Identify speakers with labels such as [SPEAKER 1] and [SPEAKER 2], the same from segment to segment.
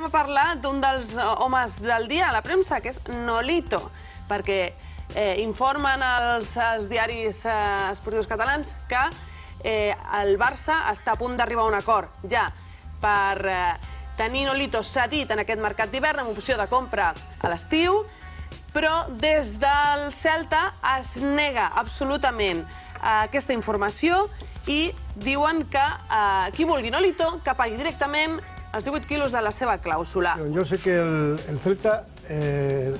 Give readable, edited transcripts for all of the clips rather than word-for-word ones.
[SPEAKER 1] a parlar d'un dels homes del dia a la premsa, que és Nolito, perquè informen els diaris esportius catalans que el Barça està a punt d'arribar a un acord ja per tenir Nolito cedit en aquest mercat d'hivern amb opció de compra a l'estiu, però des del Celta es nega absolutament aquesta informació i diuen que qui vulgui Nolito que pagui directament els 18 quilos de la seva clàusula.
[SPEAKER 2] Yo sé que el Celta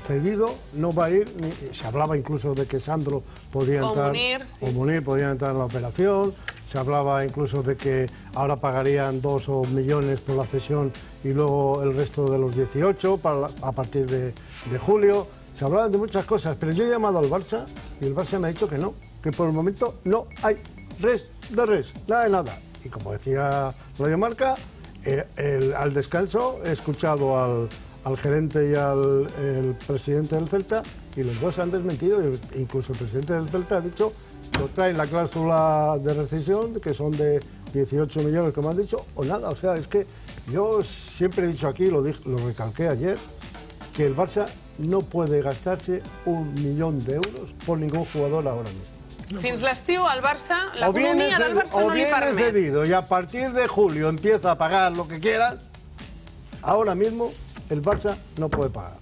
[SPEAKER 2] cedido no va a ir, se hablaba incluso de que Sandro podía entrar, o Munir podían entrar en la operación, se hablaba incluso de que ahora pagarían 2 millones por la cesión y luego el resto de los 18 a partir de julio. Se hablaban de muchas cosas, pero yo he llamado al Barça y el Barça me ha dicho que no, que por el momento no hay res de res, nada de nada. Y como decía Radio Marca, al descanso he escuchado al gerente y al presidente del Celta y los dos han desmentido, incluso el presidente del Celta ha dicho que traen la cláusula de rescisión, que son de 18 millones, como han dicho, o nada. O sea, es que yo siempre he dicho aquí, lo recalqué ayer, que el Barça no puede gastarse 1 millón de euros por ningún jugador ahora mismo.
[SPEAKER 1] Fins l'estiu, el Barça, l'economia del Barça no li permet.
[SPEAKER 2] O viene cedido y a partir de julio empieza a pagar lo que quieras, ahora mismo el Barça no puede pagar.